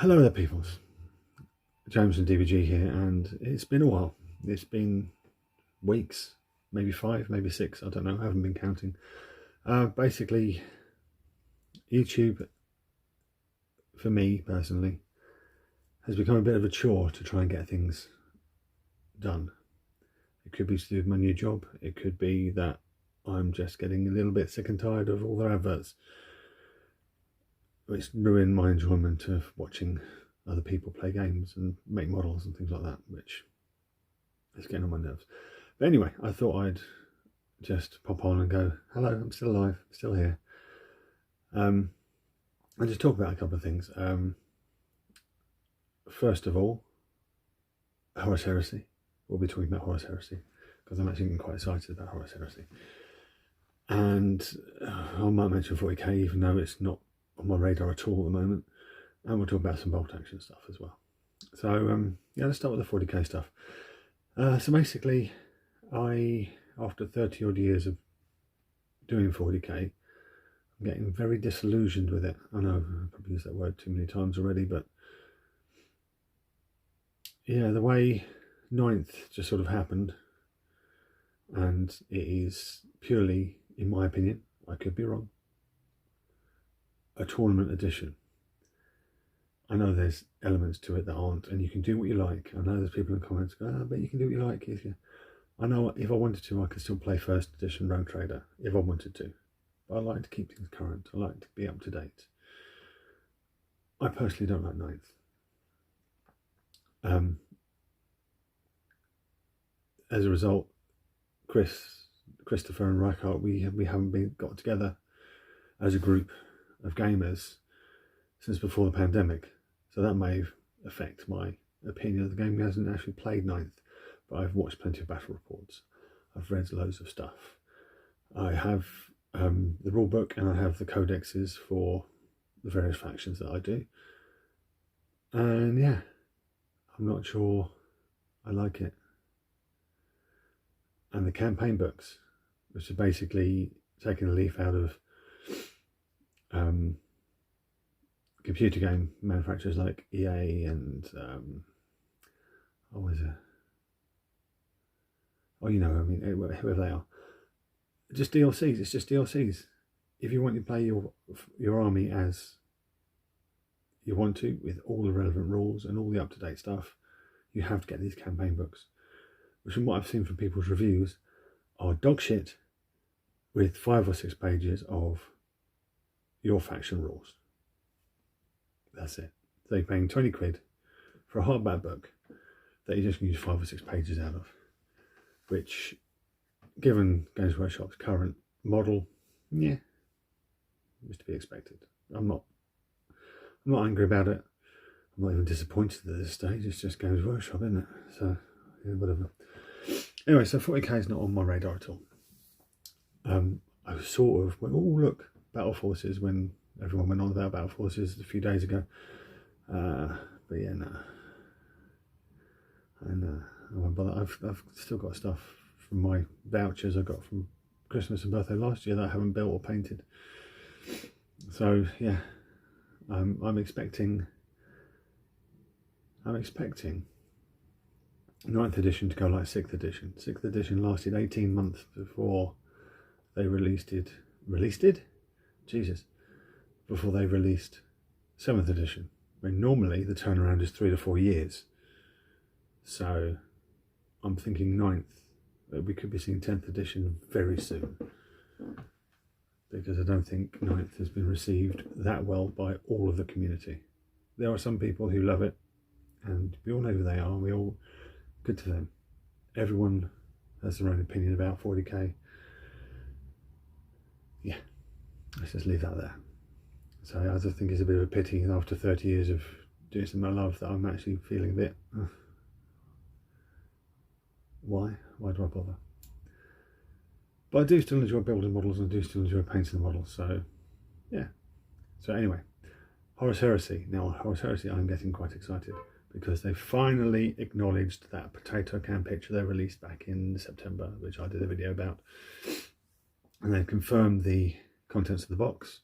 Hello there, peoples. James from DVG here, and it's been a while. It's been weeks, maybe 5, maybe 6. I don't know. I haven't been counting. Basically, YouTube, for me personally, has become a bit of a chore to try and get things done. It could be to do with my new job. It could be that I'm just getting a little bit sick and tired of all their adverts. It's ruined my enjoyment of watching other people play games and make models and things like that, which is getting on my nerves. But anyway, I thought I'd just pop on and go, hello, I'm still alive, I'm still here. And just talk about a couple of things. First of all, Horus Heresy. We'll be talking about Horus Heresy because I'm actually getting quite excited about Horus Heresy. And I might mention 40k, even though it's not on my radar at all at the moment. And we'll talk about some bolt action stuff as well. So yeah, let's start with the 40k stuff. So basically, after 30 odd years of doing 40k, I'm getting very disillusioned with it. I know I've probably used that word too many times already, but yeah, the way 9th just sort of happened, and it is purely, in my opinion, I could be wrong, a tournament edition. I know there's elements to it that aren't, and you can do what you like. I know there's people in the comments go, but you can do what you like. I know if I wanted to, I could still play first edition Rogue Trader if I wanted to. But I like to keep things current. I like to be up to date. I personally don't like 9th. As a result, Christopher and Reichardt, we haven't got together as a group of gamers since before the pandemic. So that may affect my opinion of the game. He hasn't actually played 9th, but I've watched plenty of battle reports. I've read loads of stuff. I have the rule book and I have the codexes for the various factions that I do. And yeah, I'm not sure I like it. And the campaign books, which are basically taking a leaf out of computer game manufacturers like EA and whoever they are. Just DLCs. It's just DLCs. If you want to play your army as you want to, with all the relevant rules and all the up-to-date stuff, you have to get these campaign books, which from what I've seen from people's reviews are dog shit, with 5 or 6 pages of your faction rules. That's it. So you're paying 20 quid for a hardback book that you just can use 5 or 6 pages out of, which, given Games Workshop's current model, yeah, was to be expected. I'm not angry about it. I'm not even disappointed at this stage. It's just Games Workshop, isn't it? So yeah, whatever. Anyway, so 40k is not on my radar at all. I was sort of went, oh look, Battle Forces, when everyone went on about Battle Forces a few days ago. But yeah, no. And I won't bother. I've still got stuff from my vouchers I got from Christmas and birthday last year that I haven't built or painted. So yeah, I'm expecting 9th edition to go like 6th edition. 6th edition lasted 18 months before they released it. Before they released 7th edition. When normally the turnaround is 3 to 4 years. So I'm thinking 9th, we could be seeing 10th edition very soon. Because I don't think 9th has been received that well by all of the community. There are some people who love it, and we all know who they are, and we all, good to them. Everyone has their own opinion about 40k. Yeah, let's just leave that there. So I just think it's a bit of a pity after 30 years of doing something I love that I'm actually feeling a bit, why do I bother? But I do still enjoy building models, and I do still enjoy painting the models, so yeah. So anyway, Horus Heresy. Now Horus Heresy, I'm getting quite excited because they finally acknowledged that potato can picture they released back in September, which I did a video about. And they've confirmed the contents of the box,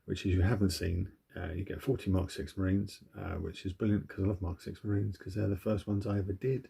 which, as you haven't seen, You get 40 Mark 6 Marines, which is brilliant because I love Mark 6 Marines because they're the first ones I ever did.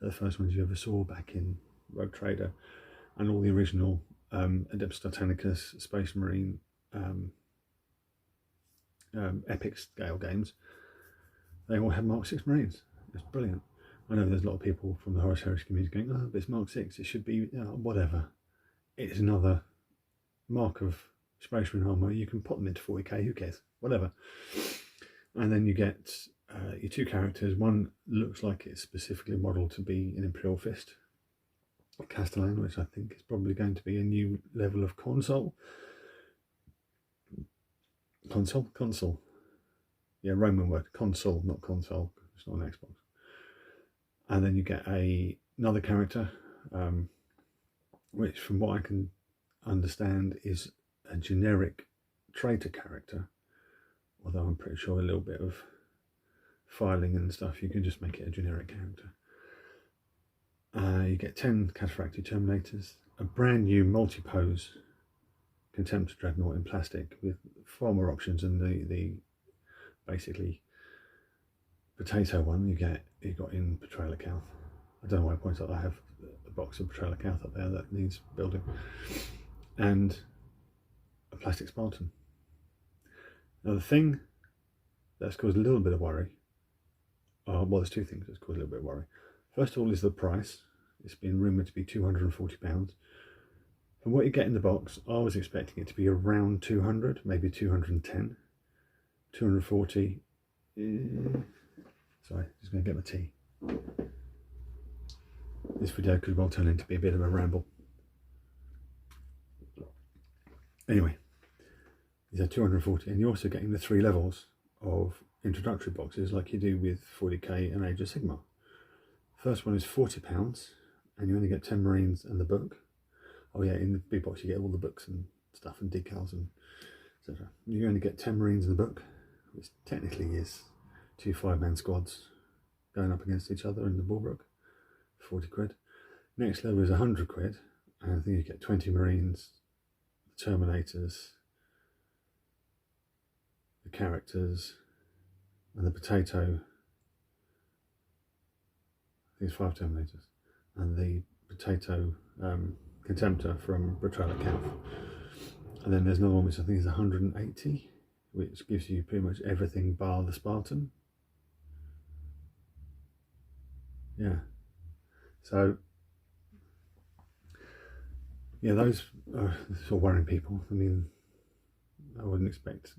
They're the first ones you ever saw back in Rogue Trader, and all the original Adeptus Titanicus, Space Marine, epic scale games. They all have Mark 6 Marines. It's brilliant. I know there's a lot of people from the Horus Heresy community going, oh, but it's Mark 6, it should be, whatever. It's another mark of Space Marine armor. You can put them into 40k, who cares? Whatever. And then you get your two characters. One looks like it's specifically modeled to be an Imperial Fist Castellan, which I think is probably going to be a new level of console. Console. Yeah, Roman word. Console, not console. It's not an Xbox. And then you get another character, which from what I can understand is a generic traitor character. Although I'm pretty sure a little bit of filing and stuff, you can just make it a generic character. You get 10 Cataphractii Terminators, a brand new multi-pose Contemptor Dreadnought in plastic with far more options than the basically potato one you got in Betrayal of Calth. I don't know why I point out I have a box of Betrayal of Calth up there that needs building, and a plastic Spartan. Now the thing that's caused a little bit of worry, well, there's two things that's caused a little bit of worry. First of all is the price. It's been rumoured to be £240. From what you get in the box, I was expecting it to be around 200, maybe 210, 240. Sorry, just going to get my tea. This video could well turn into be a bit of a ramble. Anyway, these are 240, and you're also getting the 3 levels of introductory boxes like you do with 40k and Age of Sigmar. First one is £40, and you only get 10 Marines and the book. Oh yeah, in the big box you get all the books and stuff and decals and etc. You only get 10 Marines in the book, which technically is 2 5-man squads going up against each other in the Bulbrook. 40 quid. Next level is 100 quid, and I think you get 20 Marines, the Terminators, the characters, and the potato. I think it's 5 Terminators, and the potato Contemptor from Betrayal of Calth. And then there's another one which I think is 180, which gives you pretty much everything bar the Spartan. Yeah. So, yeah, those are sort of worrying people. I mean, I wouldn't expect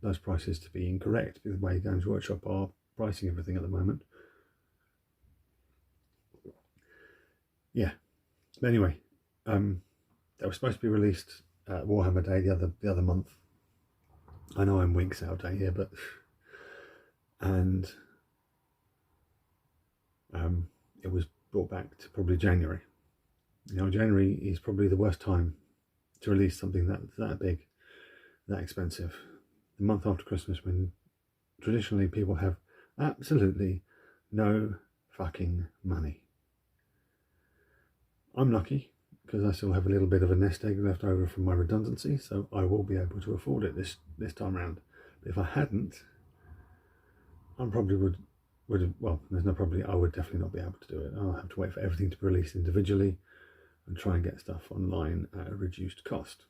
those prices to be incorrect with the way Games Workshop are pricing everything at the moment. Yeah. But anyway, that was supposed to be released at Warhammer Day the other month. I know I'm weeks out of date here, but it was brought back to probably January. You know, January is probably the worst time to release something that big, that expensive. The month after Christmas, when traditionally people have absolutely no fucking money. I'm lucky because I still have a little bit of a nest egg left over from my redundancy, so I will be able to afford it this time round. But if I hadn't, I probably would have, well, there's no probably, I would definitely not be able to do it. I'll have to wait for everything to be released individually and try and get stuff online at a reduced cost.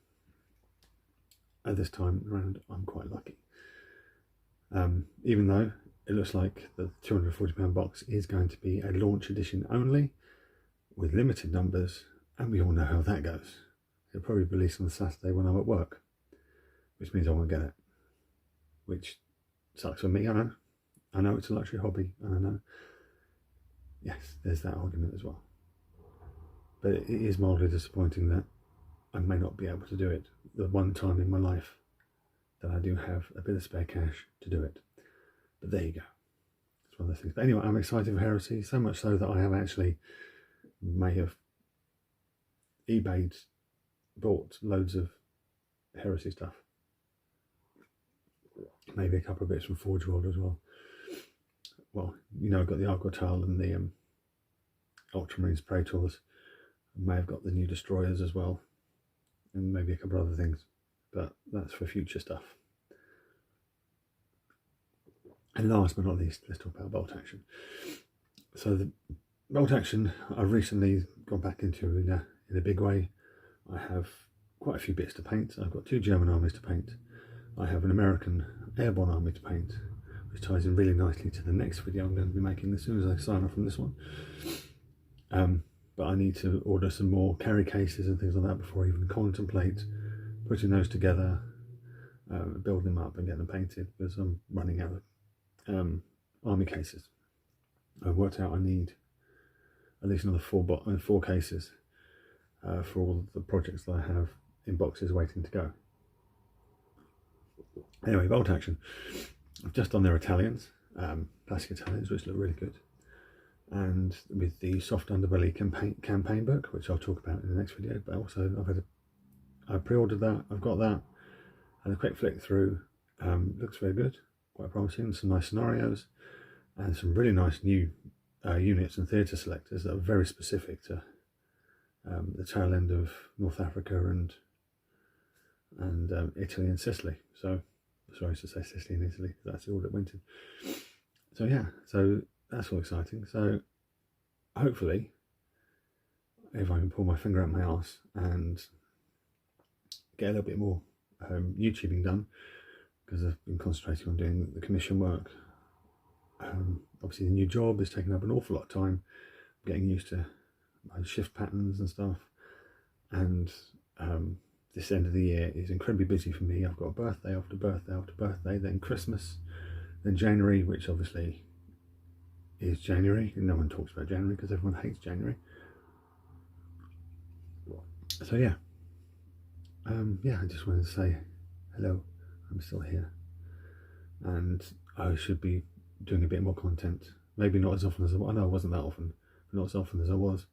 At this time around, I'm quite lucky. Even though it looks like the £240 box is going to be a launch edition only, with limited numbers, and we all know how that goes. It'll probably be released on Saturday when I'm at work, which means I won't get it, which sucks for me. I know it's a luxury hobby, and I know, yes, there's that argument as well. But it is mildly disappointing that I may not be able to do it the one time in my life that I do have a bit of spare cash to do it. But there you go. It's one of those things. But anyway, I'm excited for Heresy, so much so that I have actually may have eBayed, bought loads of Heresy stuff. Maybe a couple of bits from Forge World as well. Well, you know, I've got the Argotal and the Ultramarines Praetors. I may have got the new Destroyers as well, and maybe a couple of other things, but that's for future stuff. And last but not least, let's talk about bolt action. So the bolt action I've recently gone back into in a big way. I have quite a few bits to paint. I've got 2 German armies to paint. I have an American airborne army to paint, which ties in really nicely to the next video I'm going to be making as soon as I sign off from this one. But I need to order some more carry cases and things like that before I even contemplate putting those together, building them up and getting them painted, because I'm running out of army cases. I've worked out I need at least another 4 cases for all the projects that I have in boxes waiting to go. Anyway, bolt action. I've just done their Italians, plastic Italians, which look really good. And with the soft underbelly campaign book, which I'll talk about in the next video. But also I pre-ordered that. I've got that. Had a quick flick through. Looks very good, quite promising. Some nice scenarios and some really nice new units and theatre selectors that are very specific to the tail end of North Africa and Italy and Sicily. So sorry, I should say Sicily and Italy, that's all that went in. So yeah, so that's all exciting. So hopefully, if I can pull my finger out my arse and get a little bit more YouTubing done, because I've been concentrating on doing the commission work. Obviously the new job is taking up an awful lot of time, getting used to my shift patterns and stuff, and this end of the year is incredibly busy for me. I've got birthday after birthday after birthday, then Christmas, then January, which obviously is January, and no one talks about January because everyone hates January. So yeah, I just wanted to say hello, I'm still here, and I should be doing a bit more content, maybe not as often as I know I wasn't that often, but not as often as I was.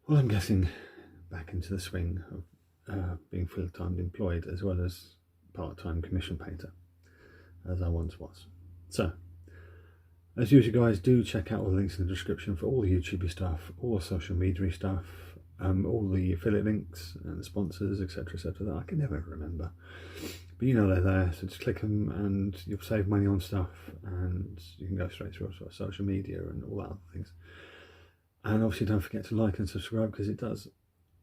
Well, I'm getting back into the swing of being full-time employed as well as part-time commission painter, as I once was. So, as usual guys, do check out all the links in the description for all the YouTube stuff, all the social media stuff, all the affiliate links and sponsors, etc, that I can never remember. But you know they're there, so just click them and you'll save money on stuff, and you can go straight through our social media and all that other things. And obviously don't forget to like and subscribe, because it does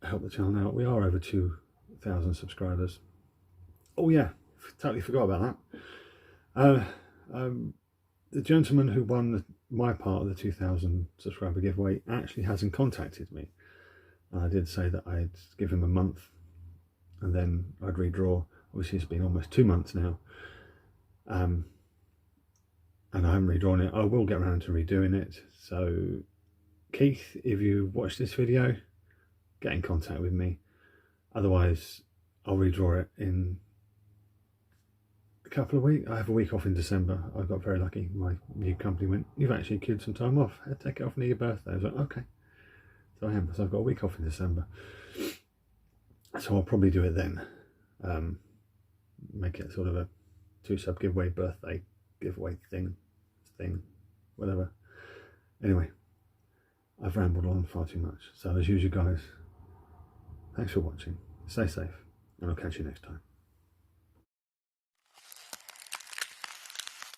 help the channel out. We are over 2,000 subscribers. Oh yeah, totally forgot about that. The gentleman who won my part of the 2,000 subscriber giveaway actually hasn't contacted me. I did say that I'd give him a month and then I'd redraw. Obviously it's been almost 2 months now, and I haven't redrawn it. I will get around to redoing it. So Keith, if you watch this video, get in contact with me. Otherwise I'll redraw it in a couple of weeks. I have a week off in December. I got very lucky. My new company went, "You've actually accrued some time off. Take it off near your birthday." I was like, okay. So I am. So I've got a week off in December. So I'll probably do it then. Make it sort of a 2-sub giveaway, birthday giveaway thing, whatever. Anyway, I've rambled on far too much. So as usual guys, thanks for watching. Stay safe, and I'll catch you next time.